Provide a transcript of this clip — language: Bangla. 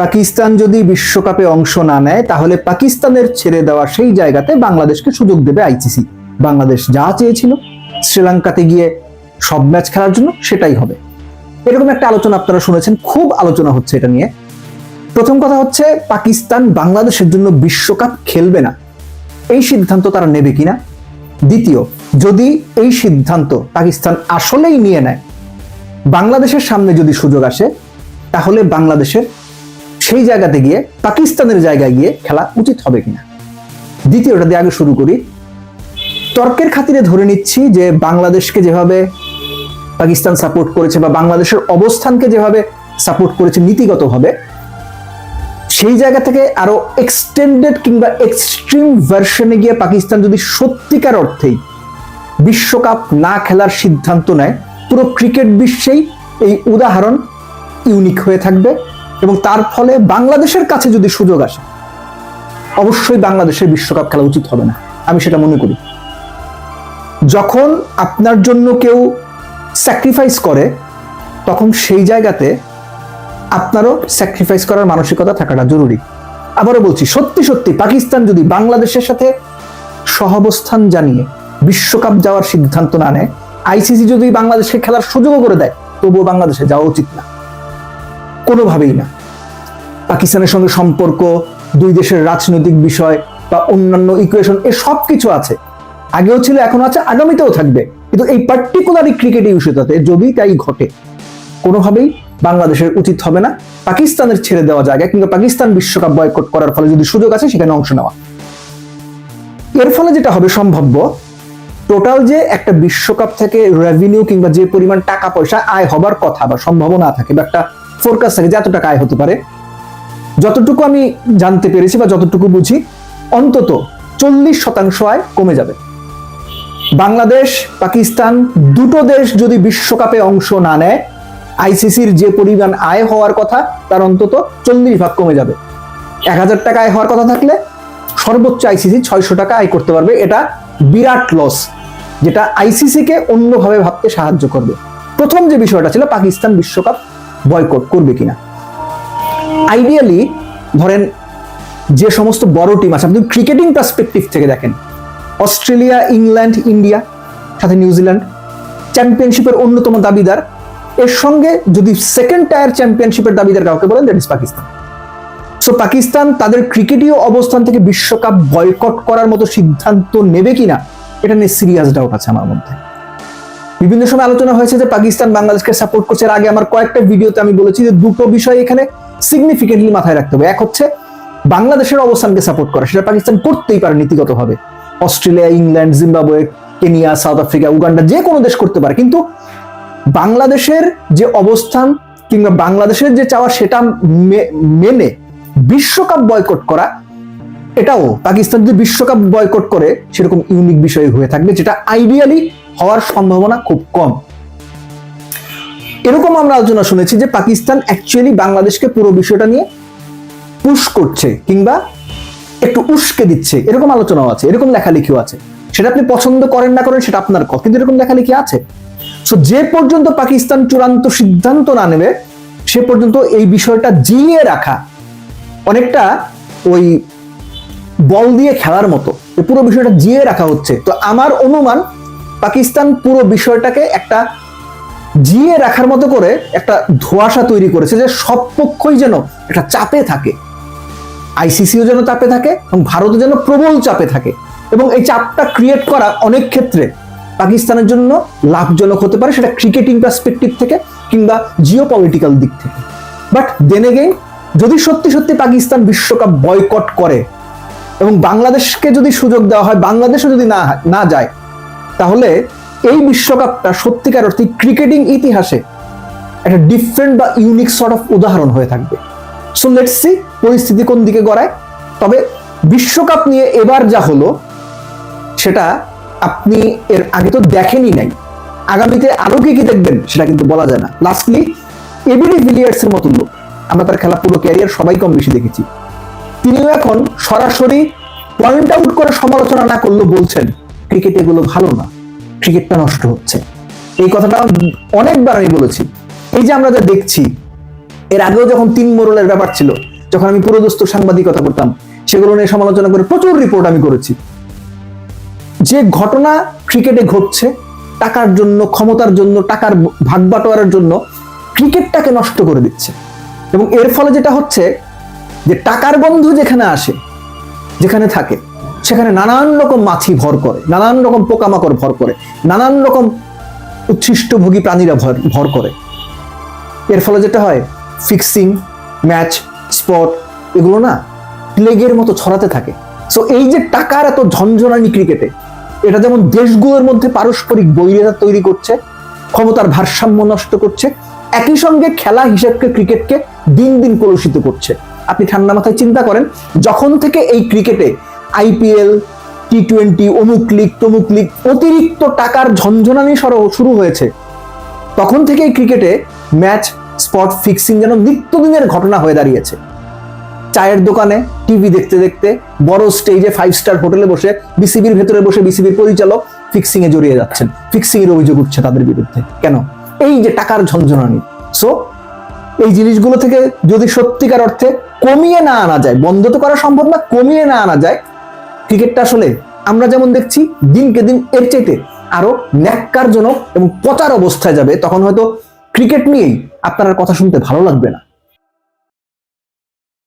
পাকিস্তান যদি বিশ্বকাপে অংশ না নেয় তাহলে পাকিস্তানের ছেড়ে দেওয়া সেই জায়গাতে বাংলাদেশকে সুযোগ দেবে আইসিসি। বাংলাদেশ যা চেয়েছিল শ্রীলঙ্কাতে গিয়ে সব ম্যাচ খেলার জন্য সেটাই হবে। এরকম একটা আলোচনা আপনারা শুনেছেন, খুব আলোচনা হচ্ছে এটা নিয়ে। প্রথম কথা হচ্ছে, পাকিস্তান বাংলাদেশের জন্য বিশ্বকাপ খেলবে না, এই সিদ্ধান্ত তারা নেবে কিনা। দ্বিতীয়, যদি এই সিদ্ধান্ত পাকিস্তান আসলেই নিয়ে নেয়, বাংলাদেশের সামনে যদি সুযোগ আসে, তাহলে বাংলাদেশের সেই জায়গাতে গিয়ে পাকিস্তানের জায়গায় গিয়ে খেলা উচিত হবে কিনা। দ্বিতীয়টা দিয়ে আগে শুরু করি। তর্কের খাতিরে ধরে নিচ্ছি যে বাংলাদেশকে যেভাবে পাকিস্তান সাপোর্ট করেছে বা বাংলাদেশের অবস্থানকে যেভাবে সাপোর্ট করেছে নীতিগতভাবে, সেই জায়গা থেকে আরো এক্সটেন্ডেড কিংবা এক্সট্রিম ভার্সনে গিয়ে পাকিস্তান যদি সত্যিকার অর্থেই বিশ্বকাপ না খেলার সিদ্ধান্ত নেয়, পুরো ক্রিকেট বিশ্বেই এই উদাহরণ ইউনিক হয়ে থাকবে এবং তার ফলে বাংলাদেশের কাছে যদি সুযোগ আসে, অবশ্যই বাংলাদেশের বিশ্বকাপ খেলা উচিত হবে না, আমি সেটা মনে করি। যখন আপনার জন্য কেউ স্যাক্রিফাইস করে, তখন সেই জায়গাতে আপনারও স্যাক্রিফাইস করার মানসিকতা থাকাটা জরুরি। আবারও বলছি, সত্যি সত্যি পাকিস্তান যদি বাংলাদেশের সাথে সহাবস্থান জানিয়ে বিশ্বকাপ যাওয়ার সিদ্ধান্ত না নেয়, আইসিসি যদি বাংলাদেশকে খেলার সুযোগও করে দেয়, তবুও বাংলাদেশে যাওয়া উচিত না, কোনোভাবেই না। পাকিস্তানের সঙ্গে সম্পর্ক, দুই দেশের রাজনৈতিক বিষয় বা অন্যান্য ইকুয়েশন, এ সব কিছু আছে, আগেও ছিল, এখনো আছে, আগামীতেও থাকবে। কিন্তু এই পার্টিকুলার ক্রিকেট ইস্যুটাতে যদি তাই ঘটে, কোনোভাবেই বাংলাদেশের উচিত হবে না পাকিস্তানের ছেড়ে দেওয়া জায়গায় কিংবা পাকিস্তান বিশ্বকাপ বয়কট করার ফলে যদি সুযোগ আছে সেখানে অংশ নেওয়া। এর ফলে যেটা হবে সম্ভাব্য, টোটাল যে একটা বিশ্বকাপ থেকে রেভিনিউ কিংবা যে পরিমাণ টাকা পয়সা আয় হবার কথা বা সম্ভাবনা থাকে বা একটা ফোরকাস্ট থাকে যে এত টাকা আয় হতে পারে, যতটুকু আমি জানতে পেরেছি বা যতটুকু বুঝি, অন্তত 40% আয় কমে যাবে। বাংলাদেশ, পাকিস্তান দুটো দেশ যদি বিশ্বকাপে অংশ না নেয়, আইসিসির যে পরিমাণ আয় হওয়ার কথা তার অন্তত 40% কমে যাবে। 1000 টাকা আয় হওয়ার কথা থাকলে সর্বোচ্চ আইসিসি 600 টাকা আয় করতে পারবে। এটা বিরাট লস, যেটা আইসিসি কে অন্যভাবে ভাবতে সাহায্য করবে। প্রথম যে বিষয়টা ছিল পাকিস্তান বিশ্বকাপ বয়কট করবে কিনা, আইডিয়ালি ধরেন যে সমস্ত বড় টিম আছে, আপনি ক্রিকেটিং পার্সপেক্টিভ থেকে দেখেন, অস্ট্রেলিয়া, ইংল্যান্ড, ইন্ডিয়া, সাথে নিউজিল্যান্ড চ্যাম্পিয়নশিপের অন্যতম দাবিদার, এর সঙ্গে যদি সেকেন্ড টায়ার চ্যাম্পিয়নশিপের দাবিদার কাউকে বলেন, that is Pakistan. So Pakistan তাদের ক্রিকেটীয় অবস্থান থেকে বিশ্বকাপ বয়কট করার মতো সিদ্ধান্ত নেবে কিনা, এটা নিয়ে সিরিয়াস ডাউট আছে আমার মধ্যে। বিভিন্ন সময় আলোচনা হয়েছে যে পাকিস্তান বাংলাদেশকে সাপোর্ট করছে। এর আগে আমার কয়েকটা ভিডিওতে আমি বলেছি যে দুটো বিষয় এখানে সিগনিফিকেন্টলি মাথায় রাখতে হবে। এক হচ্ছে বাংলাদেশের অবস্থানকে সাপোর্ট করা, সেটা পাকিস্তান করতেই পারে নীতিগতভাবে। Australia, England, Zimbabwe, Kenya, south Africa, Uganda, যে কোনো দেশ করতে পারে। কিন্তু বাংলাদেশের যে অবস্থান কিংবা বাংলাদেশের যে চাওয়া, সেটা মেনে বিশ্বকাপ বয়কট করা, এটাও পাকিস্তান যদি বিশ্বকাপ বয়কট করে সেরকম ইউনিক বিষয় হয়ে থাকবে, যেটা আইডিয়ালি হওয়ার সম্ভাবনা খুব কম। এরকম আমরা আলোচনা শুনেছি যে পাকিস্তান অ্যাকচুয়ালি বাংলাদেশকে পুরো বিষয়টা নিয়ে পুশ করছে কিংবা একটু উস্কে দিচ্ছে, এরকম আলোচনাও আছে, এরকম লেখালেখিও আছে। সেটা আপনি পছন্দ করেন না করেন সেটা আপনার কথা, কিন্তু এরকম লেখালেখি আছে। সো যে পর্যন্ত পাকিস্তান চূড়ান্ত সিদ্ধান্ত না নেবে, সে পর্যন্ত এই বিষয়টা জিইয়ে রাখা অনেকটা ওই বল দিয়ে খেলার মতো, পুরো বিষয়টা জিইয়ে রাখা হচ্ছে। তো আমার অনুমান পাকিস্তান পুরো বিষয়টাকে একটা জিইয়ে রাখার মতো করে একটা ধোঁয়াশা তৈরি করেছে, যে সব পক্ষই যেন একটা চাপে থাকে, আইসিসিও যেন চাপে থাকে এবং ভারতও যেন প্রবল চাপে থাকে। এবং এই চাপটা ক্রিয়েট করা অনেক ক্ষেত্রে পাকিস্তানের জন্য লাভজনক হতে পারে, সেটা ক্রিকেটিং পার্সপেক্টিভ থেকে কিংবা জিওপলিটিক্যাল দিক থেকে। বাট দেন এগেইন, যদি সত্যি সত্যি পাকিস্তান বিশ্বকাপ বয়কট করে এবং বাংলাদেশকে যদি সুযোগ দেওয়া হয়, বাংলাদেশও যদি না যায়, তাহলে এই বিশ্বকাপটা সত্যিকার অর্থে ক্রিকেটিং ইতিহাসে একটা ডিফারেন্ট বা ইউনিক সর্ট অফ উদাহরণ হয়ে থাকবে। সো লেটস সি পরিস্থিতি কোন দিকে গড়ায়। তবে বিশ্বকাপ নিয়ে এবার যা হলো, সেটা আপনি এর আগে তো দেখেনই নাই, আগামীতে আরো কি কি দেখবেন সেটা কিন্তু বলা যায় না। লাস্টলি, এবি ডি ভিলিয়ার্স এর মতো লোক, আমরা তার খেলা পুরো ক্যারিয়ার সবাই কম বেশি দেখেছি, তিনিও এখন সরাসরি পয়েন্ট আউট করে সমালোচনা না করলেও বলছেন ক্রিকেট এগুলো ভালো না, ক্রিকেটটা নষ্ট হচ্ছে। এই কথাটা অনেকবার আমি বলেছি। এই যে আমরা যা দেখছি, এর আগেও যখন 3 মোড়লের ব্যাপার ছিল, যখন আমি পুরোদস্ত সাংবাদিকতা করতাম, সেগুলো নিয়ে সমালোচনা করে প্রচুর রিপোর্ট আমি করেছি। যে ঘটনা ক্রিকেটে ঘটছে টাকার জন্য, ক্ষমতার জন্য, টাকার ভাগ বাটোয়ারার জন্য ক্রিকেটটাকে নষ্ট করে দিচ্ছে। এবং এর ফলে যেটা হচ্ছে যে টাকার বন্ধু যেখানে আসে, যেখানে থাকে, সেখানে নানান রকম মাছি ভর করে, নানান রকম পোকামাকড় ভর করে, নানান রকম উচ্ছিষ্টভোগী প্রাণীরা ভর করে। এর ফলে যেটা হয়, ফিক্সিং, ম্যাচ, স্পট, এগুলো না প্লেগের মতো ছড়াতে থাকে। সো এই যে টাকার এত ঝনঝনানি ক্রিকেটে, এটা যেমন দেশগুলোর মধ্যে পারস্পরিক বৈরিতা তৈরি করছে, ক্ষমতার ভারসাম্য নষ্ট করছে, একই সঙ্গে খেলা হিসেবকে ক্রিকেটকে দিন দিন কলুষিত করছে। আপনি ঠান্ডা মাথায় চিন্তা করেন, যখন থেকে এই ক্রিকেটে IPL, T20, অমুক লিগ তমুক লিগ, অতিরিক্ত টাকার ঝনঝনানি শুরু হয়েছে, তখন থেকে এই ক্রিকেটে ম্যাচ, স্পট, ফিক্সিং যেন নিত্যদিনের ঘটনা হয়ে দাঁড়িয়েছে। চায়ের দোকানে টিভি দেখতে দেখতে, বড় স্টেজে 5 স্টার হোটেলে বসে, বিসিবির ভেতরে বসে বিসিবির পরিচালক ফিক্সিং এ জড়িয়ে যাচ্ছেন, ফিক্সিং এর অভিযোগ উঠছে তাদের বিরুদ্ধে। কেন? এই যে টাকার ঝনঝনানি। সো এই জিনিসগুলো থেকে যদি সত্যিকার অর্থে কমিয়ে না আনা যায়, বন্ধ তো করা সম্ভব না, কমিয়ে না আনা যায়, ক্রিকেটটা আসলে আমরা যেমন দেখছি দিনকে দিন এর চাইতে আরো ন্যাক্কারজনক এবং পচার অবস্থায় যাবে। তখন হয়তো ক্রিকেট নিয়েই আপনার কথা শুনতে ভালো লাগবে না।